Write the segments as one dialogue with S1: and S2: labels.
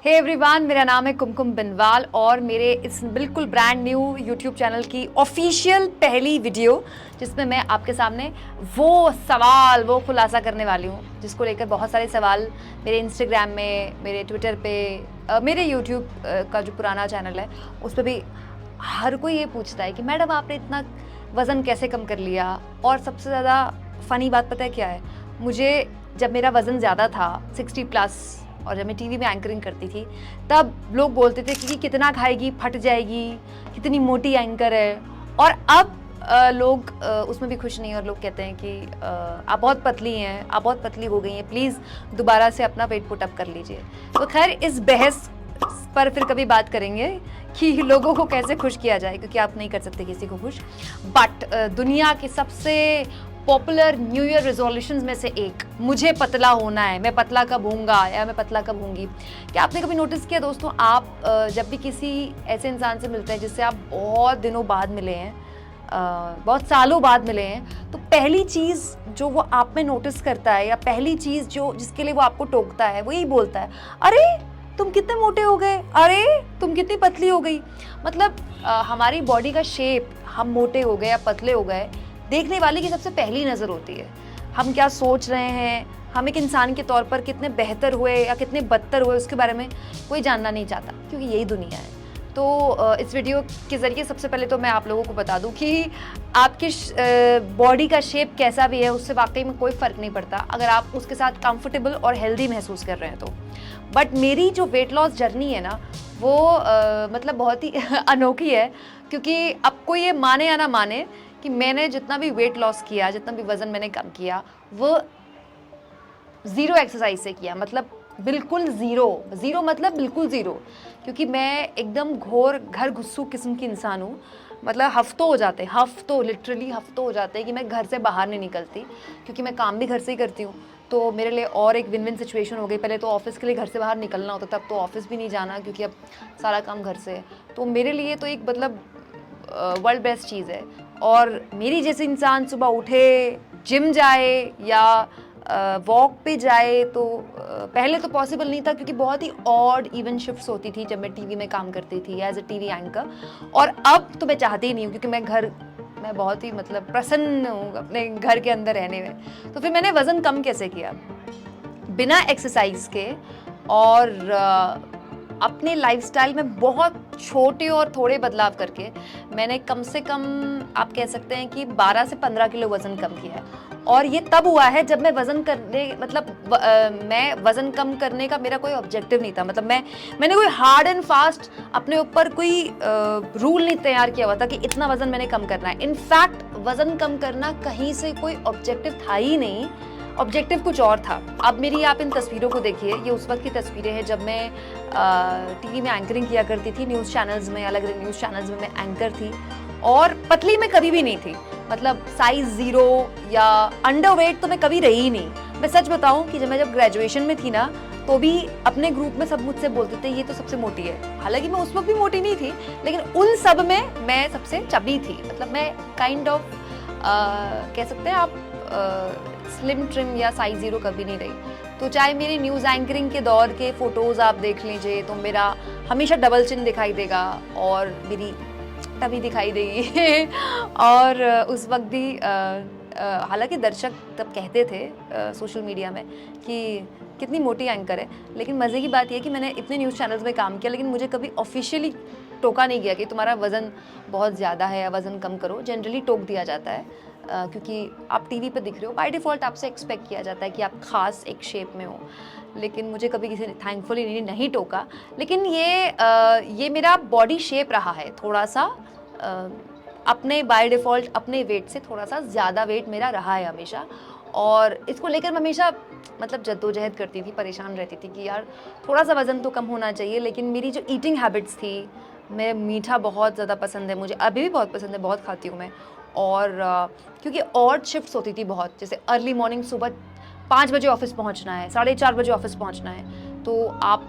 S1: Hey everyone, मेरा नाम है कुमकुम बिनवाल और मेरे इस बिल्कुल ब्रांड न्यू यूट्यूब चैनल की ऑफिशियल पहली वीडियो जिसमें मैं आपके सामने वो खुलासा करने वाली हूँ जिसको लेकर बहुत सारे सवाल मेरे इंस्टाग्राम में, मेरे ट्विटर पे, मेरे यूट्यूब का जो पुराना चैनल है उस पर भी हर कोई ये पूछता है कि मैडम आपने इतना वज़न कैसे कम कर लिया। और सबसे ज़्यादा फ़नी बात पता है क्या है, मुझे जब मेरा वज़न ज़्यादा था 60 प्लस और जब मैं टीवी में एंकरिंग करती थी तब लोग बोलते थे कि कितना खाएगी, फट जाएगी, कितनी मोटी एंकर है। और अब लोग उसमें भी खुश नहीं हैं और लोग कहते हैं कि आप बहुत पतली हैं, आप बहुत पतली हो गई हैं, प्लीज़ दोबारा से अपना वेट पुट अप कर लीजिए। तो खैर इस बहस पर फिर कभी बात करेंगे कि लोगों को कैसे खुश किया जाए, क्योंकि आप नहीं कर सकते किसी को खुश। बट दुनिया की सबसे पॉपुलर न्यू ईयर रेजोल्यूशंस में से एक, मुझे पतला होना है, मैं पतला कब होऊंगा या मैं पतला कब होंगी। क्या आपने कभी नोटिस किया दोस्तों, आप जब भी किसी ऐसे इंसान से मिलते हैं जिससे आप बहुत दिनों बाद मिले हैं, बहुत सालों बाद मिले हैं, तो पहली चीज़ जो वो आप में नोटिस करता है या पहली चीज़ जो जिसके लिए वो आपको टोकता है वो यही बोलता है, अरे तुम कितने मोटे हो गए, अरे तुम कितनी पतली हो गई। मतलब हमारी बॉडी का शेप, हम मोटे हो गए या पतले हो गए, देखने वाले की सबसे पहली नज़र होती है। हम क्या सोच रहे हैं, हम एक इंसान के तौर पर कितने बेहतर हुए या कितने बदतर हुए उसके बारे में कोई जानना नहीं चाहता, क्योंकि यही दुनिया है। तो इस वीडियो के ज़रिए सबसे पहले तो मैं आप लोगों को बता दूं कि आपकी बॉडी का शेप कैसा भी है उससे वाकई में कोई फ़र्क नहीं पड़ता अगर आप उसके साथ कंफर्टेबल और हेल्दी महसूस कर रहे हैं तो। बट मेरी जो वेट लॉस जर्नी है ना वो मतलब बहुत ही अनोखी है, क्योंकि अब कोई ये माने या ना माने कि मैंने जितना भी वेट लॉस किया, जितना भी वज़न मैंने कम किया, वो ज़ीरो एक्सरसाइज से किया। मतलब बिल्कुल ज़ीरो मतलब बिल्कुल ज़ीरो, क्योंकि मैं एकदम घोर घर घुस्सू किस्म की इंसान हूँ। मतलब लिटरली हफ्तों हो जाते हैं कि मैं घर से बाहर नहीं निकलती, क्योंकि मैं काम भी घर से ही करती हूँ। तो मेरे लिए और एक विन विन सिचुएशन हो गई। पहले तो ऑफिस के लिए घर से बाहर निकलना होता, तब तो ऑफिस भी नहीं जाना क्योंकि अब सारा काम घर से है। तो मेरे लिए तो एक मतलब वर्ल्ड बेस्ट चीज़ है। और मेरी जैसे इंसान सुबह उठे, जिम जाए या वॉक पे जाए तो पहले तो पॉसिबल नहीं था, क्योंकि बहुत ही ऑड इवन शिफ्ट्स होती थी जब मैं टीवी में काम करती थी एज ए टीवी एंकर। और अब तो मैं चाहती ही नहीं हूँ, क्योंकि मैं बहुत ही मतलब प्रसन्न हूँ अपने घर के अंदर रहने में। तो फिर मैंने वज़न कम कैसे किया, बिना एक्सरसाइज के और अपने लाइफस्टाइल में बहुत छोटे और थोड़े बदलाव करके मैंने कम से कम आप कह सकते हैं कि 12 से 15 किलो वज़न कम किया है। और ये तब हुआ है जब मैं मैं वज़न कम करने का मेरा कोई ऑब्जेक्टिव नहीं था। मतलब मैंने कोई हार्ड एंड फास्ट अपने ऊपर कोई रूल नहीं तैयार किया हुआ था कि इतना वज़न मैंने कम करना है। इनफैक्ट वज़न कम करना कहीं से कोई ऑब्जेक्टिव था ही नहीं, ऑब्जेक्टिव कुछ और था। अब मेरी आप इन तस्वीरों को देखिए, ये उस वक्त की तस्वीरें हैं जब मैं टीवी में एंकरिंग किया करती थी, न्यूज़ चैनल्स में, अलग अलग न्यूज़ चैनल्स में मैं एंकर थी। और पतली मैं कभी भी नहीं थी, मतलब साइज 0 या अंडरवेट तो मैं कभी रही ही नहीं। मैं सच बताऊं कि जब ग्रेजुएशन में थी ना, तो भी अपने ग्रुप में सब मुझसे बोलते थे ये तो सबसे मोटी है। हालांकि मैं उस वक्त भी मोटी नहीं थी, लेकिन उन सब में मैं सबसे चबी थी। मतलब मैं काइंड ऑफ कह सकते हैं आप स्लिम ट्रिम या साइज 0 कभी नहीं रही। तो चाहे मेरी न्यूज़ एंकरिंग के दौर के फ़ोटोज़ आप देख लीजिए तो मेरा हमेशा डबल चिन दिखाई देगा और मेरी तभी दिखाई देगी और उस वक्त भी हालांकि दर्शक तब कहते थे सोशल मीडिया में कि कितनी मोटी एंकर है। लेकिन मज़े की बात यह है कि मैंने इतने न्यूज़ चैनल्स में काम किया, लेकिन मुझे कभी ऑफिशियली टोका नहीं गया कि तुम्हारा वज़न बहुत ज़्यादा है या वज़न कम करो। जनरली टोक दिया जाता है क्योंकि आप टीवी पे दिख रहे हो, बाय डिफ़ॉल्ट आपसे एक्सपेक्ट किया जाता है कि आप ख़ास एक शेप में हो। लेकिन मुझे कभी किसी ने थैंकफुली नहीं टोका। लेकिन ये मेरा बॉडी शेप रहा है थोड़ा सा अपने बाय डिफ़ॉल्ट अपने वेट से थोड़ा सा ज़्यादा वेट मेरा रहा है हमेशा। और इसको लेकर मैं हमेशा मतलब जद्दोजहद करती थी, परेशान रहती थी कि यार थोड़ा सा वज़न तो कम होना चाहिए। लेकिन मेरी जो ईटिंग हैबिट्स थी, मैं मीठा बहुत ज़्यादा पसंद है, मुझे अभी भी बहुत पसंद है, बहुत खाती हूँ मैं। और क्योंकि ऑड शिफ्ट्स होती थी बहुत, जैसे अर्ली मॉर्निंग सुबह 5 बजे ऑफिस पहुँचना है, 4:30 बजे ऑफिस पहुँचना है, तो आप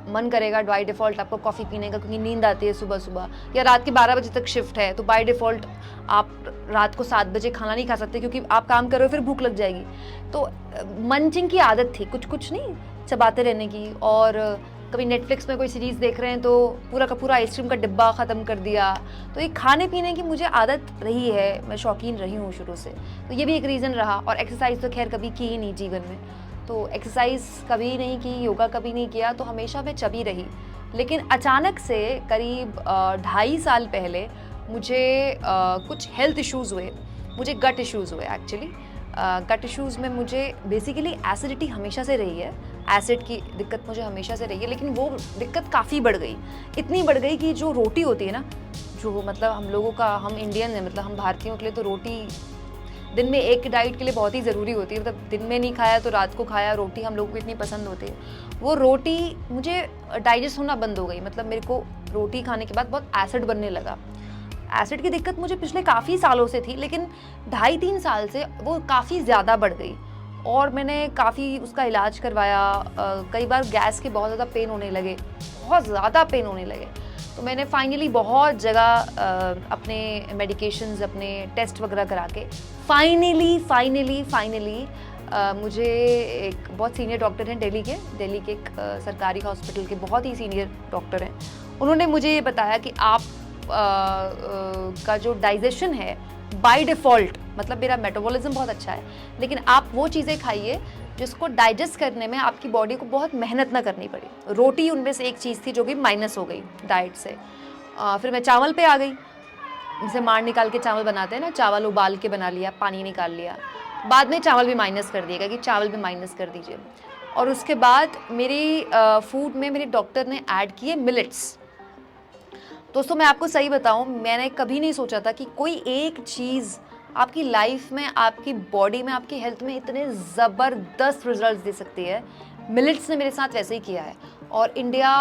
S1: मन करेगा बाय डिफ़ॉल्ट आपको कॉफ़ी पीने का, क्योंकि नींद आती है सुबह सुबह। या रात के 12 बजे तक शिफ्ट है तो बाय डिफ़ॉल्ट आप रात को 7 बजे खाना नहीं खा सकते, क्योंकि आप काम कर रहे हो, फिर भूख लग जाएगी। तो मंचिंग की आदत थी, कुछ नहीं चबाते रहने की। और कभी नेटफ्लिक्स में कोई सीरीज़ देख रहे हैं तो पूरा का पूरा आइसक्रीम का डिब्बा ख़त्म कर दिया। तो ये खाने पीने की मुझे आदत रही है, मैं शौकीन रही हूँ शुरू से, तो ये भी एक रीज़न रहा। और एक्सरसाइज तो खैर कभी की ही नहीं जीवन में, तो एक्सरसाइज कभी नहीं की, योगा कभी नहीं किया, तो हमेशा मैं चबी रही। लेकिन अचानक से करीब 2.5 साल पहले मुझे कुछ हेल्थ इश्यूज़ हुए, मुझे गट इश्यूज़ हुए एक्चुअली। गट इश्यूज़ में मुझे बेसिकली एसिडिटी हमेशा से रही है, एसिड की दिक्कत मुझे हमेशा से रही है, लेकिन वो दिक्कत काफ़ी बढ़ गई, इतनी बढ़ गई कि जो रोटी होती है ना, जो मतलब हम लोगों का, हम इंडियन है, मतलब हम भारतीयों के लिए तो रोटी दिन में एक डाइट के लिए बहुत ही ज़रूरी होती है। मतलब दिन में नहीं खाया तो रात को खाया, रोटी हम लोगों को इतनी पसंद होती है। वो रोटी मुझे डाइजेस्ट होना बंद हो गई, मतलब मेरे को रोटी खाने के बाद बहुत एसिड बनने लगा। एसिड की दिक्कत मुझे पिछले काफ़ी सालों से थी, लेकिन 2.5-3 साल से वो काफ़ी ज़्यादा बढ़ गई और मैंने काफ़ी उसका इलाज करवाया। कई बार गैस के बहुत ज़्यादा पेन होने लगे, बहुत ज़्यादा पेन होने लगे। तो मैंने फाइनली बहुत जगह अपने मेडिकेशंस, अपने टेस्ट वगैरह करा के फाइनली मुझे एक बहुत सीनियर डॉक्टर हैं दिल्ली के एक सरकारी हॉस्पिटल के बहुत ही सीनियर डॉक्टर हैं। उन्होंने मुझे ये बताया कि आप का जो डाइजेशन है बाय डिफ़ॉल्ट, मतलब मेरा मेटाबॉलिज्म बहुत अच्छा है, लेकिन आप वो चीज़ें खाइए जिसको डाइजेस्ट करने में आपकी बॉडी को बहुत मेहनत ना करनी पड़ी। रोटी उनमें से एक चीज़ थी जो कि माइनस हो गई डाइट से। फिर मैं चावल पे आ गई, जैसे मार निकाल के चावल बनाते हैं ना, चावल उबाल के बना लिया, पानी निकाल लिया, बाद में चावल भी माइनस कर दिएगा कि चावल भी माइनस कर दीजिए। और उसके बाद मेरी फूड में मेरे डॉक्टर ने ऐड किए मिलेट्स। दोस्तों मैं आपको सही बताऊं, मैंने कभी नहीं सोचा था कि कोई एक चीज़ आपकी लाइफ में, आपकी बॉडी में, आपकी हेल्थ में इतने ज़बरदस्त रिजल्ट्स दे सकती है। मिलेट्स ने मेरे साथ वैसे ही किया है। और इंडिया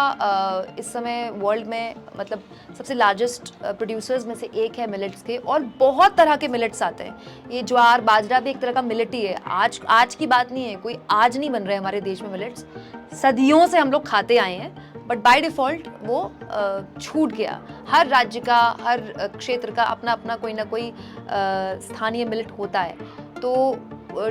S1: इस समय वर्ल्ड में मतलब सबसे लार्जेस्ट प्रोड्यूसर्स में से एक है मिलेट्स के, और बहुत तरह के मिलेट्स आते हैं। ये ज्वार बाजरा भी एक तरह का मिलेट ही है। आज की बात नहीं है, कोई आज नहीं बन रहे हमारे देश में मिलेट्स, सदियों से हम लोग खाते आए हैं, बट बाय डिफ़ॉल्ट वो छूट गया। हर राज्य का, हर क्षेत्र का अपना अपना कोई ना कोई स्थानीय मिलेट होता है। तो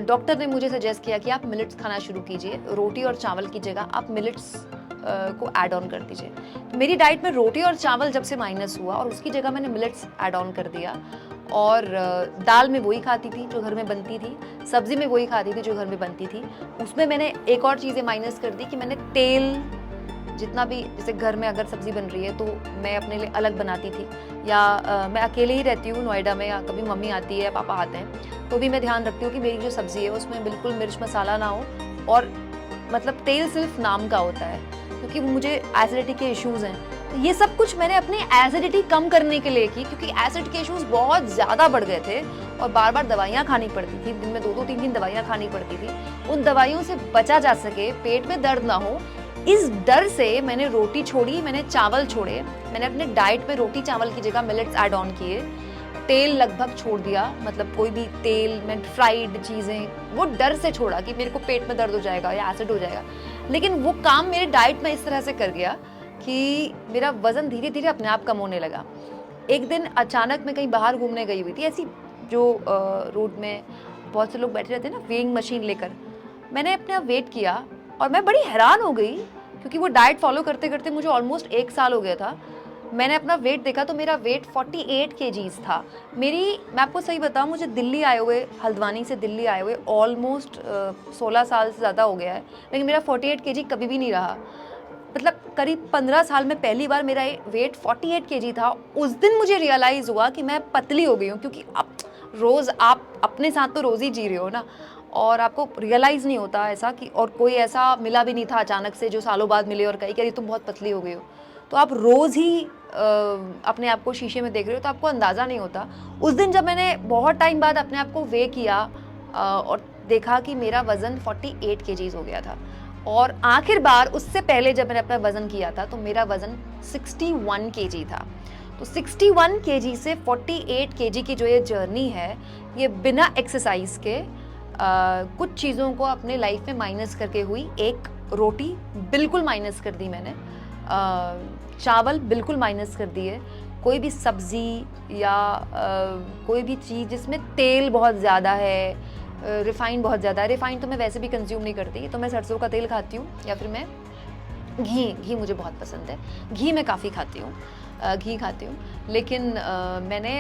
S1: डॉक्टर ने मुझे सजेस्ट किया कि आप मिलेट्स खाना शुरू कीजिए, रोटी और चावल की जगह आप मिलेट्स को ऐड ऑन कर दीजिए। तो मेरी डाइट में रोटी और चावल जब से माइनस हुआ और उसकी जगह मैंने मिलेट्स ऐड ऑन कर दिया, और दाल में वही खाती थी जो घर में बनती थी, सब्ज़ी में वही खाती थी जो घर में बनती थी। उसमें मैंने एक और चीज़ें माइनस कर दी कि मैंने तेल जितना भी, जैसे घर में अगर सब्ज़ी बन रही है तो मैं अपने लिए अलग बनाती थी, या मैं अकेले ही रहती हूँ नोएडा में, या कभी मम्मी आती है, पापा आते हैं, तो भी मैं ध्यान रखती हूँ कि मेरी जो सब्ज़ी है उसमें बिल्कुल मिर्च मसाला ना हो, और मतलब तेल सिर्फ नाम का होता है, क्योंकि मुझे एसिडिटी के इश्यूज़ हैं। तो ये सब कुछ मैंने अपनी एसिडिटी कम करने के लिए की, क्योंकि एसिड के इश्यूज़ बहुत ज़्यादा बढ़ गए थे और बार बार दवाइयाँ खानी पड़ती थी, दिन में 2-3 दवाइयाँ खानी पड़ती थी। उन दवाइयों से बचा जा सके, पेट में दर्द ना हो, इस डर से मैंने रोटी छोड़ी, मैंने चावल छोड़े। मैंने अपने डाइट में रोटी चावल की जगह मिलेट्स ऐड ऑन किए। तेल लगभग छोड़ दिया, मतलब कोई भी तेल में फ्राइड चीज़ें, वो डर से छोड़ा कि मेरे को पेट में दर्द हो जाएगा या एसिड हो जाएगा। लेकिन वो काम मेरे डाइट में इस तरह से कर गया कि मेरा वज़न धीरे धीरे अपने आप कम होने लगा। एक दिन अचानक मैं कहीं बाहर घूमने गई हुई थी, ऐसी जो रोड में बहुत से लोग बैठे रहते हैं ना वेइंग मशीन लेकर, मैंने अपना वेट किया और मैं बड़ी हैरान हो गई, क्योंकि वो डाइट फॉलो करते करते मुझे ऑलमोस्ट 1 साल हो गया था। मैंने अपना वेट देखा तो मेरा वेट 48 केजीज़ था। मैं आपको सही बताऊं, मुझे दिल्ली आए हुए, हल्द्वानी से दिल्ली आए हुए ऑलमोस्ट 16 साल से ज़्यादा हो गया है, लेकिन मेरा 48 केजी कभी भी नहीं रहा। मतलब करीब 15 साल में पहली बार मेरा वेट 48 केजी था। उस दिन मुझे रियलाइज़ हुआ कि मैं पतली हो गई हूँ, क्योंकि अब रोज़ आप अपने साथ तो रोज़ ही जी रहे हो ना, और आपको रियलाइज़ नहीं होता ऐसा कि, और कोई ऐसा मिला भी नहीं था अचानक से जो सालों बाद मिले और कही कि अरे तुम बहुत पतली हो गई हो। तो आप रोज़ ही अपने आप को शीशे में देख रहे हो, तो आपको अंदाज़ा नहीं होता। उस दिन जब मैंने बहुत टाइम बाद अपने आप को वे किया और देखा कि मेरा वज़न 48 केजीज़ हो गया था, और आखिर बार उससे पहले जब मैंने अपना वज़न किया था तो मेरा वज़न 61 केजी था। तो 61 केजी से 48 केजी की जो ये जर्नी है, ये बिना एक्सरसाइज के कुछ चीज़ों को अपने लाइफ में माइनस करके हुई। एक रोटी बिल्कुल माइनस कर दी मैंने, चावल बिल्कुल माइनस कर दिए, कोई भी सब्ज़ी या कोई भी चीज़ जिसमें तेल बहुत ज़्यादा है, रिफ़ाइंड बहुत ज़्यादा है। रिफ़ाइंड तो मैं वैसे भी कंज्यूम नहीं करती, तो मैं सरसों का तेल खाती हूँ, या फिर मैं घी मुझे बहुत पसंद है, घी मैं काफ़ी खाती हूँ, घी खाती हूँ। लेकिन मैंने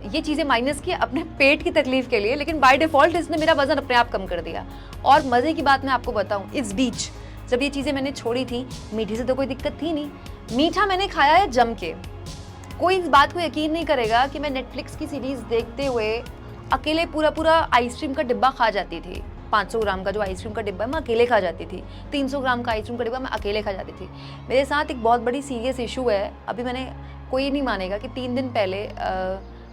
S1: ये चीज़ें माइनस की अपने पेट की तकलीफ़ के लिए, लेकिन बाय डिफ़ॉल्ट इसने मेरा वज़न अपने आप कम कर दिया। और मज़े की बात मैं आपको बताऊँ, इस बीच जब ये चीज़ें मैंने छोड़ी थी, मीठे से तो कोई दिक्कत थी नहीं, मीठा मैंने खाया है जम के। कोई इस बात को यकीन नहीं करेगा कि मैं नेटफ्लिक्स की सीरीज़ देखते हुए अकेले पूरा आइसक्रीम का डिब्बा खा जाती थी। 500 ग्राम का जो आइसक्रीम का डिब्बा है मैं अकेले खा जाती थी, 300 ग्राम का आइसक्रीम का डिब्बा मैं अकेले खा जाती थी। मेरे साथ एक बहुत बड़ी सीरियस इशू है, अभी मैंने, कोई नहीं मानेगा कि 3 दिन पहले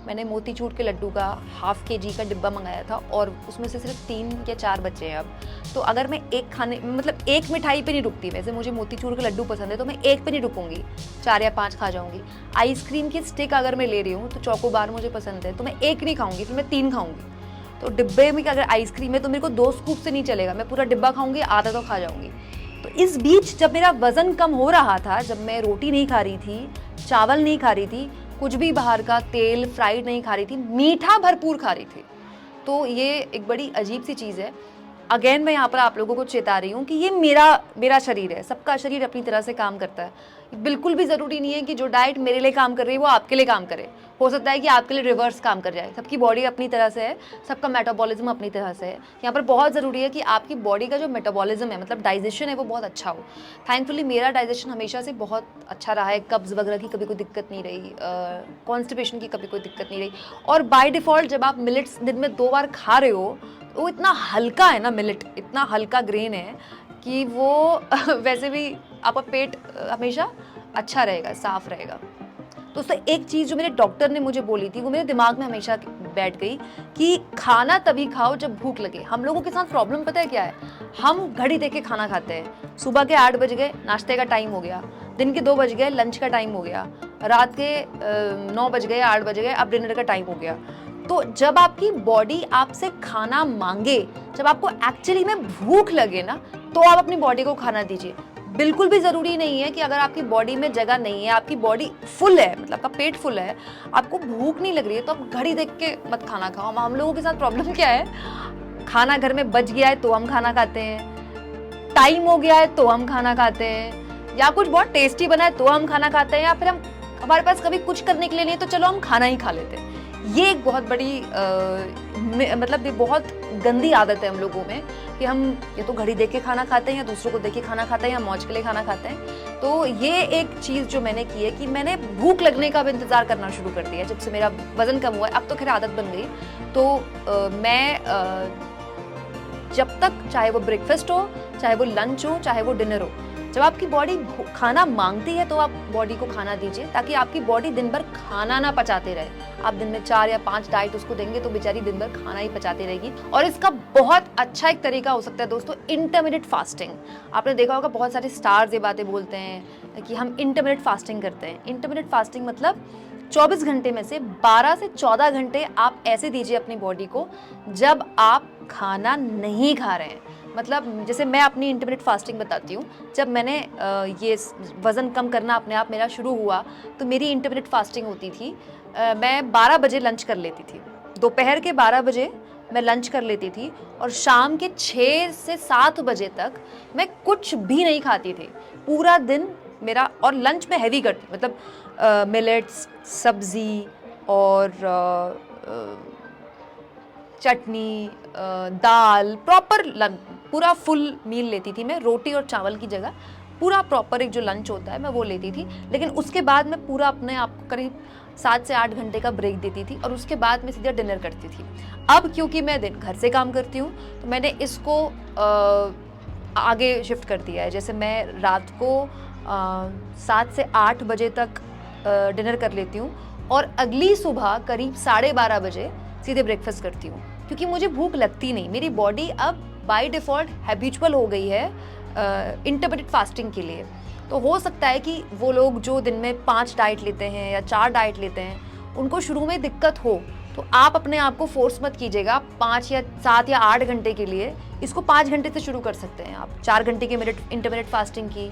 S1: मैंने मोतीचूर के लड्डू का ½ kg का डिब्बा मंगाया था और उसमें से सिर्फ 3 या 4 बचे हैं अब। तो अगर मैं एक मिठाई पे नहीं रुकती, वैसे मुझे मोतीचूर के लड्डू पसंद है तो मैं एक पे नहीं रुकूंगी, 4 या 5 खा जाऊंगी। आइसक्रीम की स्टिक अगर मैं ले रही हूँ तो चोको बार मुझे पसंद है तो मैं एक नहीं खाऊंगी, फिर मैं 3 खाऊंगी। तो डिब्बे में अगर आइसक्रीम है तो मेरे को 2 स्कूप से नहीं चलेगा, मैं पूरा डिब्बा खाऊंगी, आधा तो खा जाऊंगी। तो इस बीच जब मेरा वजन कम हो रहा था, जब मैं रोटी नहीं खा रही थी, चावल नहीं खा रही थी, कुछ भी बाहर का तेल फ्राइड नहीं खा रही थी, मीठा भरपूर खा रही थी, तो ये एक बड़ी अजीब सी चीज़ है। अगेन मैं यहाँ पर आप लोगों को चेता रही हूँ कि ये मेरा शरीर है, सबका शरीर अपनी तरह से काम करता है। बिल्कुल भी ज़रूरी नहीं है कि जो डाइट मेरे लिए काम कर रही है वो आपके लिए काम करे, हो सकता है कि आपके लिए रिवर्स काम कर जाए। सबकी बॉडी अपनी तरह से है, सबका मेटाबॉलिज्म अपनी तरह से है। यहाँ पर बहुत ज़रूरी है कि आपकी बॉडी का जो मेटाबॉलिज्म है, मतलब डाइजेशन है, वो बहुत अच्छा हो। थैंकफुली मेरा डाइजेशन हमेशा से बहुत अच्छा रहा है, कब्ज़ वगैरह की कभी कोई दिक्कत नहीं रही, कॉन्स्टिपेशन की कभी कोई दिक्कत नहीं रही। और बाय डिफ़ॉल्ट जब आप मिलेट्स दिन में 2 बार खा रहे हो, वो इतना हल्का है ना, मिलेट इतना हल्का ग्रेन है कि वो वैसे भी आपका पेट हमेशा अच्छा रहेगा, साफ रहेगा। दोस्तों एक चीज़ जो मेरे डॉक्टर ने मुझे बोली थी वो मेरे दिमाग में हमेशा बैठ गई कि खाना तभी खाओ जब भूख लगे। हम लोगों के साथ प्रॉब्लम पता है क्या है, हम घड़ी देख के खाना खाते हैं। सुबह के 8 बज गए, नाश्ते का टाइम हो गया, दिन के 2 बज गए, लंच का टाइम हो गया, रात के 9 बज गए, 8 बज गए, अब डिनर का टाइम हो गया। तो जब आपकी बॉडी आपसे खाना मांगे, जब आपको एक्चुअली में भूख लगे ना, तो आप अपनी बॉडी को खाना दीजिए। बिल्कुल भी ज़रूरी नहीं है कि अगर आपकी बॉडी में जगह नहीं है, आपकी बॉडी फुल है, मतलब आपका पेट फुल है, आपको भूख नहीं लग रही है, तो आप घड़ी देख के मत खाना खाओ। हम लोगों के साथ प्रॉब्लम क्या है, खाना घर में बच गया है तो हम खाना खाते हैं, टाइम हो गया है तो हम खाना खाते हैं, या कुछ बहुत टेस्टी बना है तो हम खाना खाते हैं, या फिर हमारे पास कभी कुछ करने के लिए नहीं है तो चलो हम खाना ही खा लेते हैं। ये एक बहुत बड़ी मतलब ये बहुत गंदी आदत है हम लोगों में कि हम या तो घड़ी देख के खाना खाते हैं, या दूसरों को देख के खाना खाते हैं, या मौज के लिए खाना खाते हैं। तो ये एक चीज़ जो मैंने की है कि मैंने भूख लगने का भी इंतज़ार करना शुरू कर दिया जब से मेरा वज़न कम हुआ है। अब तो खैर आदत बन गई। तो मैं जब तक, चाहे वो ब्रेकफास्ट हो, चाहे वो लंच हो, चाहे वो डिनर हो, जब आपकी बॉडी खाना मांगती है तो आप बॉडी को खाना दीजिए, ताकि आपकी बॉडी दिन भर खाना ना पचाते रहे। आप दिन में 4 या 5 डाइट उसको देंगे तो बेचारी दिन भर खाना ही पचाती रहेगी। और इसका बहुत अच्छा एक तरीका हो सकता है दोस्तों, इंटरमिटेंट फास्टिंग। आपने देखा होगा बहुत सारे स्टार्स ये बातें बोलते हैं कि हम इंटरमिटेंट फास्टिंग करते हैं। इंटरमिटेंट फास्टिंग मतलब 24 घंटे में से 12 से 14 घंटे आप ऐसे दीजिए अपनी बॉडी को जब आप खाना नहीं खा रहे हैं। मतलब जैसे मैं अपनी इंटरमिटेंट फास्टिंग बताती हूँ। जब मैंने ये वज़न कम करना अपने आप मेरा शुरू हुआ तो मेरी इंटरमिटेंट फास्टिंग होती थी। मैं 12 बजे लंच कर लेती थी, दोपहर के 12 बजे मैं लंच कर लेती थी, और शाम के 6 से 7 बजे तक मैं कुछ भी नहीं खाती थी पूरा दिन मेरा। और लंच में हैवी करती, मतलब मिलेट्स, सब्ज़ी और चटनी, दाल, प्रॉपर लंच, पूरा फुल मील लेती थी मैं। रोटी और चावल की जगह पूरा प्रॉपर एक जो लंच होता है मैं वो लेती थी। लेकिन उसके बाद मैं पूरा अपने आप को करीब 7 से 8 घंटे का ब्रेक देती थी, और उसके बाद मैं सीधा डिनर करती थी। अब क्योंकि मैं दिन घर से काम करती हूँ तो मैंने इसको आगे शिफ्ट कर दिया है। जैसे मैं रात को 7 से 8 बजे तक डिनर कर लेती हूँ, और अगली सुबह करीब 12:30 बजे सीधे ब्रेकफास्ट करती हूँ, क्योंकि मुझे भूख लगती नहीं। मेरी बॉडी अब बाय डिफ़ॉल्ट हैबिचुअल हो गई है इंटरमिटेंट फास्टिंग के लिए। तो हो सकता है कि वो लोग जो दिन में 5 डाइट लेते हैं या 4 डाइट लेते हैं, उनको शुरू में दिक्कत हो, तो आप अपने आप को फोर्स मत कीजिएगा 5 या 7 या 8 घंटे के लिए। इसको 5 घंटे से शुरू कर सकते हैं आप। 4 घंटे की इंटरमिटेंट फास्टिंग की,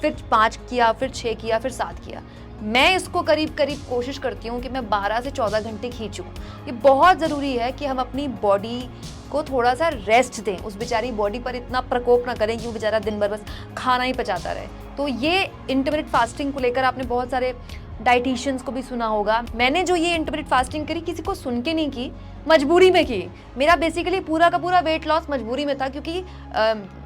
S1: फिर 5 किया, फिर 6 किया, फिर 7 किया। मैं इसको करीब कोशिश करती हूँ कि मैं 12 से 14 घंटे खींचूँ। ये बहुत ज़रूरी है कि हम अपनी बॉडी को थोड़ा सा रेस्ट दें, उस बेचारी बॉडी पर इतना प्रकोप ना करें कि वो बेचारा दिन भर बस खाना ही पचाता रहे। तो ये इंटरमिटेंट फास्टिंग को लेकर आपने बहुत सारे डाइटिशियंस को भी सुना होगा। मैंने जो ये इंटरमिटेंट फास्टिंग करी किसी को सुन के नहीं की, मजबूरी में की। मेरा बेसिकली पूरा का पूरा वेट लॉस मजबूरी में था, क्योंकि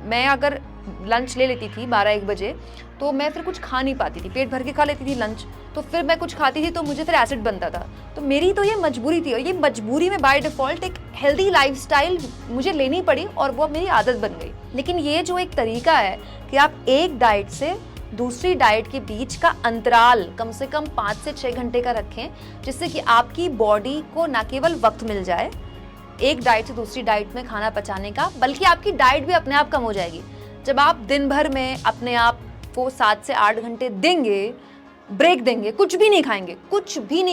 S1: मैं अगर लंच ले लेती थी 12-1 बजे तो मैं फिर कुछ खा नहीं पाती थी, पेट भर के खा लेती थी लंच, तो फिर मैं कुछ खाती थी तो मुझे फिर एसिड बनता था। तो मेरी तो ये मजबूरी थी, और ये मजबूरी में बाय डिफ़ॉल्ट एक हेल्दी लाइफस्टाइल मुझे लेनी पड़ी और वो अब मेरी आदत बन गई। लेकिन ये जो एक तरीका है कि आप एक डाइट से दूसरी डाइट के बीच का अंतराल कम से कम 5 से 6 घंटे का रखें, जिससे कि आपकी बॉडी को न केवल वक्त मिल जाए एक डाइट से दूसरी डाइट में खाना पचाने का, बल्कि आपकी डाइट भी अपने आप कम हो जाएगी। जब आप दिन भर में अपने आप को 7 से 8 घंटे देंगे, ब्रेक देंगे, कुछ भी नहीं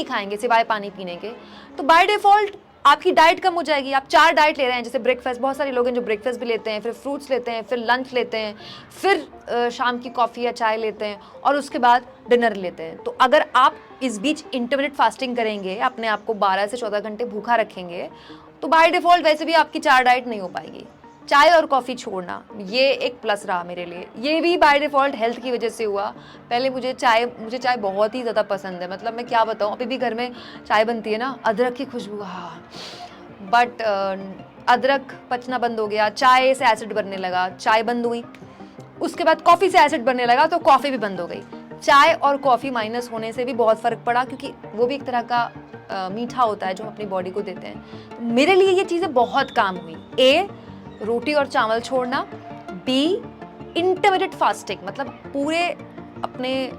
S1: खाएंगे सिवाय पानी पीने के, तो बाय डिफ़ॉल्ट आपकी डाइट कम हो जाएगी। आप 4 डाइट ले रहे हैं, जैसे ब्रेकफास्ट, बहुत सारे लोग हैं जो ब्रेकफास्ट भी लेते हैं, फिर फ्रूट्स लेते हैं, फिर लंच लेते हैं, फिर शाम की कॉफ़ी या चाय लेते हैं, और उसके बाद डिनर लेते हैं। तो अगर आप इस बीच इंटरमिटेंट फास्टिंग करेंगे, अपने आप को 12 से 14 घंटे भूखा रखेंगे, तो बाय डिफ़ॉल्ट वैसे भी आपकी 4 डाइट नहीं हो पाएगी। चाय और कॉफ़ी छोड़ना, ये एक प्लस रहा मेरे लिए। ये भी बाय डिफ़ॉल्ट हेल्थ की वजह से हुआ। पहले मुझे चाय बहुत ही ज़्यादा पसंद है, मतलब मैं क्या बताऊँ, अभी भी घर में चाय बनती है ना, अदरक की खुशबू, हाँ, बट अदरक पचना बंद हो गया, चाय से एसिड बनने लगा, चाय बंद हुई, उसके बाद कॉफ़ी से एसिड बनने लगा तो कॉफ़ी भी बंद हो गई। चाय और कॉफ़ी माइनस होने से भी बहुत फ़र्क पड़ा, क्योंकि वो भी एक तरह का मीठा होता है जो हम अपनी बॉडी को देते हैं। मेरे लिए ये चीज़ें बहुत काम हुई। ए, रोटी और चावल छोड़ना, बी, इंटरमिटेंट फास्टिंग, मतलब पूरे अपने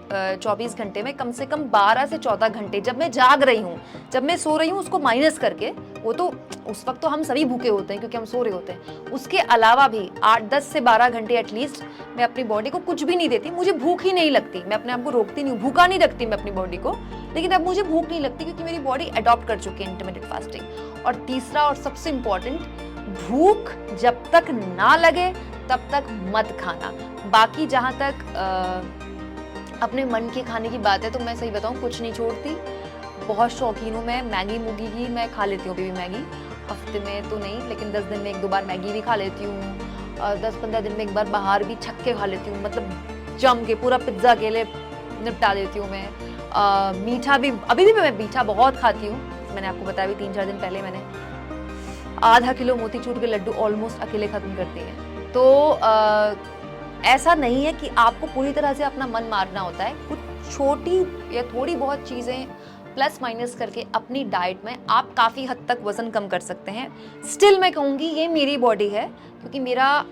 S1: 24 घंटे में कम से कम 12 से 14 घंटे जब मैं जाग रही हूँ, जब मैं सो रही हूँ, उसको माइनस करके, वो तो उस वक्त तो हम सभी भूखे होते हैं क्योंकि हम सो रहे होते हैं, उसके अलावा भी 8-10 से 12 घंटे एटलीस्ट मैं अपनी बॉडी को कुछ भी नहीं देती। मुझे भूख ही नहीं लगती, मैं अपने आप को रोकती नहीं हूँ, भूखा नहीं रखती मैं अपनी बॉडी को, लेकिन अब मुझे भूख नहीं लगती क्योंकि मेरी बॉडी अडॉप्ट कर चुकी है इंटरमिटेंट फास्टिंग। और तीसरा और सबसे इम्पॉर्टेंट, भूख जब तक ना लगे तब तक मत खाना। बाकी जहाँ तक अपने मन के खाने की बात है तो मैं सही बताऊँ कुछ नहीं छोड़ती, बहुत शौकीन हूँ मैं मैगी मूगी की, मैं खा लेती हूँ अभी भी मैगी, हफ्ते में तो नहीं लेकिन 10 दिन में 1-2 बार मैगी भी खा लेती हूँ, और 10-15 दिन में एक बार बाहर भी छक्के खा लेती हूँ, मतलब जम के पूरा पिज्ज़ा अकेले निपटा देती हूँ मैं। मीठा भी अभी भी मैं मीठा बहुत खाती हूँ, मैंने आपको बताया भी 3-4 दिन पहले मैंने आधा किलो मोतीचूर के लड्डू ऑलमोस्ट अकेले ख़त्म कर दिए हैं। तो ऐसा नहीं है कि आपको पूरी तरह से अपना मन मारना होता है, कुछ छोटी या थोड़ी बहुत चीज़ें प्लस माइनस करके अपनी डाइट में आप काफ़ी हद तक वज़न कम कर सकते हैं। स्टिल मैं कहूँगी ये मेरी बॉडी है, क्योंकि मेरा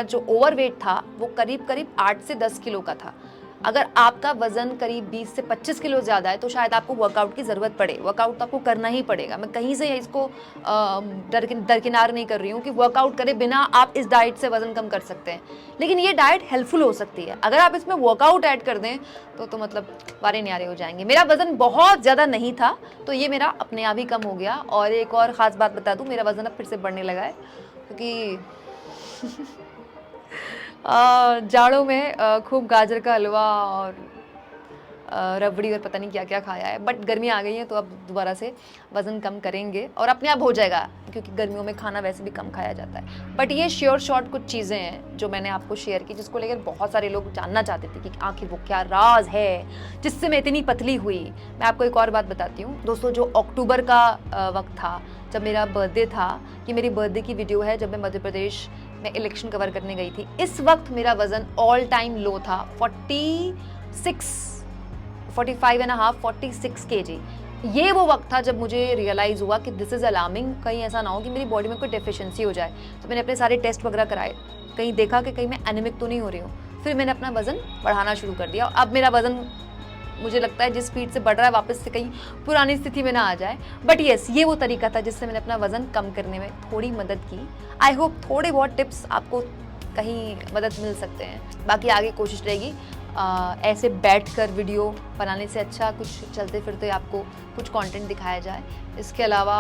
S1: जो ओवरवेट था वो करीब 8 से 10 किलो का था। अगर आपका वज़न करीब 20 से 25 किलो ज़्यादा है तो शायद आपको वर्कआउट की ज़रूरत पड़े। वर्कआउट तो आपको करना ही पड़ेगा, मैं कहीं से इसको दरकिनार नहीं कर रही हूँ कि वर्कआउट करे बिना आप इस डाइट से वज़न कम कर सकते हैं, लेकिन ये डाइट हेल्पफुल हो सकती है। अगर आप इसमें वर्कआउट ऐड कर दें तो मतलब वारे न्यारे हो जाएंगे। मेरा वज़न बहुत ज़्यादा नहीं था तो ये मेरा अपने आप ही कम हो गया। और एक और ख़ास बात बता दूँ, मेरा वज़न अब फिर से बढ़ने लगा है क्योंकि जाड़ों में खूब गाजर का हलवा और रबड़ी और पता नहीं क्या क्या खाया है, बट गर्मी आ गई है तो अब दोबारा से वज़न कम करेंगे और अपने आप हो जाएगा, क्योंकि गर्मियों में खाना वैसे भी कम खाया जाता है। बट ये श्योर शॉर्ट कुछ चीज़ें हैं जो मैंने आपको शेयर की, जिसको लेकर बहुत सारे लोग जानना चाहते थे कि आखिर वो क्या राज है जिससे मैं इतनी पतली हुई। मैं आपको एक और बात बताती हूँ दोस्तों, जो अक्टूबर का वक्त था जब मेरा बर्थडे था, ये मेरी बर्थडे की वीडियो है जब मैं मध्य प्रदेश में इलेक्शन कवर करने गई थी। इस वक्त मेरा वज़न ऑल टाइम लो था 46 kg। ये वो वक्त था जब मुझे रियलाइज़ हुआ कि दिस इज़ अलार्मिंग, कहीं ऐसा ना हो कि मेरी बॉडी में कोई डेफिशिएंसी हो जाए। तो मैंने अपने सारे टेस्ट वगैरह कराए, कहीं देखा कि कहीं मैं एनीमिक तो नहीं हो रही हूँ। फिर मैंने अपना वज़न बढ़ाना शुरू कर दिया। अब मेरा वज़न मुझे लगता है जिस स्पीड से बढ़ रहा है वापस से कहीं पुरानी स्थिति में ना आ जाए। बट येस, ये वो तरीका था जिससे मैंने अपना वज़न कम करने में थोड़ी मदद की। आई होप थोड़े बहुत टिप्स आपको कहीं मदद मिल सकते हैं। बाकी आगे कोशिश रहेगी ऐसे बैठकर वीडियो बनाने से अच्छा कुछ चलते फिरते आपको कुछ कंटेंट दिखाया जाए। इसके अलावा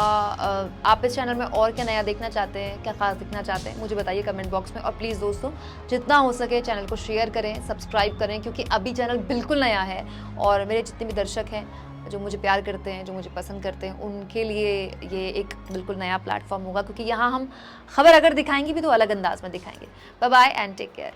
S1: आप इस चैनल में और क्या नया देखना चाहते हैं, क्या खास दिखना चाहते हैं, मुझे बताइए कमेंट बॉक्स में। और प्लीज़ दोस्तों, जितना हो सके चैनल को शेयर करें, सब्सक्राइब करें, क्योंकि अभी चैनल बिल्कुल नया है और मेरे जितने भी दर्शक हैं जो मुझे प्यार करते हैं, जो मुझे पसंद करते हैं, उनके लिए ये एक बिल्कुल नया प्लेटफॉर्म होगा, क्योंकि यहाँ हम खबर अगर दिखाएंगे भी तो अलग अंदाज में दिखाएंगे। Bye bye and take care.